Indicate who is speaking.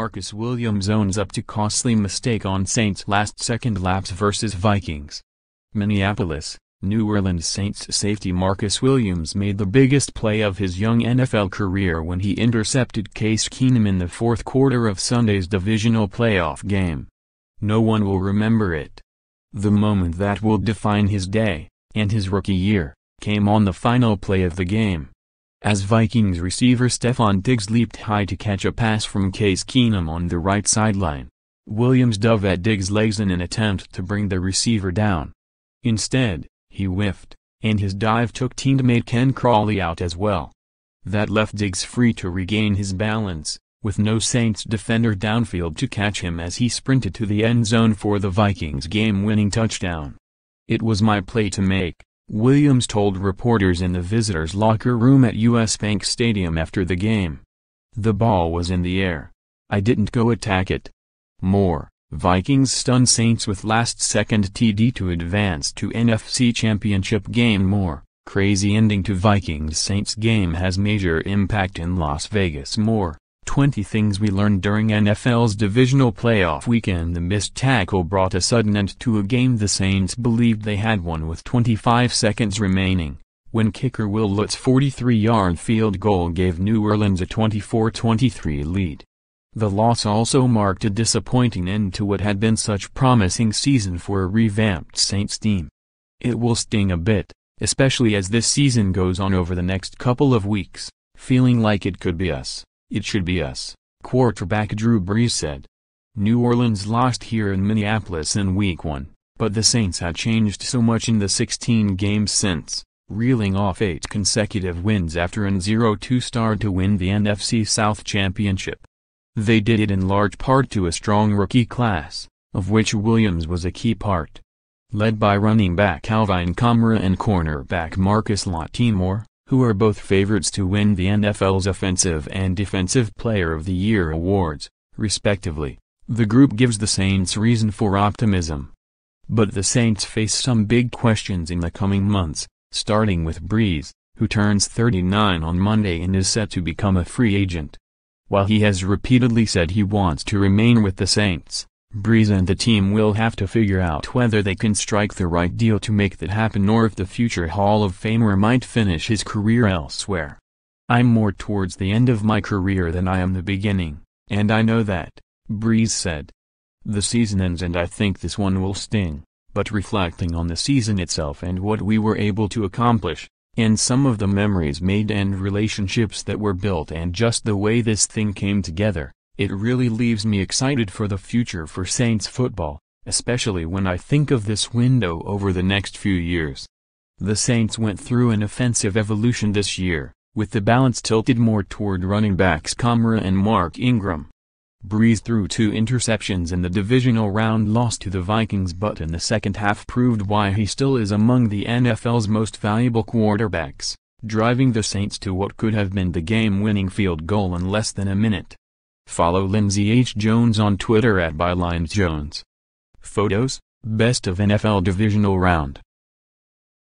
Speaker 1: Marcus Williams owns up to costly mistake on Saints last-second lapse versus Vikings. Minneapolis, New Orleans Saints safety Marcus Williams made the biggest play of his young NFL career when he intercepted Case Keenum in the fourth quarter of Sunday's divisional playoff game. No one will remember it. The moment that will define his day, and his rookie year, came on the final play of the game. As Vikings receiver Stefon Diggs leaped high to catch a pass from Case Keenum on the right sideline, Williams dove at Diggs' legs in an attempt to bring the receiver down. Instead, he whiffed, and his dive took teammate Ken Crawley out as well. That left Diggs free to regain his balance, with no Saints defender downfield to catch him as he sprinted to the end zone for the Vikings' game-winning touchdown. "It was my play to make," Williams told reporters in the visitors' locker room at US Bank Stadium after the game. "The ball was in the air. I didn't go attack it." More, Vikings stun Saints with last-second TD to advance to NFC Championship game. More, crazy ending to Vikings-Saints game has major impact in Las Vegas. More, 20 things we learned during NFL's divisional playoff weekend. The missed tackle brought a sudden end to a game the Saints believed they had won with 25 seconds remaining, when kicker Will Lutz's 43-yard field goal gave New Orleans a 24-23 lead. The loss also marked a disappointing end to what had been such promising season for a revamped Saints team. It will sting a bit, especially as this season goes on over the next couple of weeks, feeling like it could be us. "It should be us," quarterback Drew Brees said. New Orleans lost here in Minneapolis in Week 1, but the Saints had changed so much in the 16 games since, reeling off 8 consecutive wins after an 0-2 start to win the NFC South Championship. They did it in large part to a strong rookie class, of which Williams was a key part. Led by running back Alvin Kamara and cornerback Marcus Lattimore, who are both favorites to win the NFL's Offensive and Defensive Player of the Year awards, respectively, the group gives the Saints reason for optimism. But the Saints face some big questions in the coming months, starting with Brees, who turns 39 on Monday and is set to become a free agent. While he has repeatedly said he wants to remain with the Saints, Brees and the team will have to figure out whether they can strike the right deal to make that happen or if the future Hall of Famer might finish his career elsewhere. "I'm more towards the end of my career than I am the beginning, and I know that," Brees said. "The season ends and I think this one will sting, but reflecting on the season itself and what we were able to accomplish, and some of the memories made and relationships that were built and just the way this thing came together, it really leaves me excited for the future for Saints football, especially when I think of this window over the next few years." The Saints went through an offensive evolution this year, with the balance tilted more toward running backs Kamara and Mark Ingram. Brees threw 2 interceptions in the divisional round loss to the Vikings, but in the second half proved why he still is among the NFL's most valuable quarterbacks, driving the Saints to what could have been the game-winning field goal in less than a minute. Follow Lindsey H. Jones on Twitter @BylineJones. Photos, best of NFL divisional round.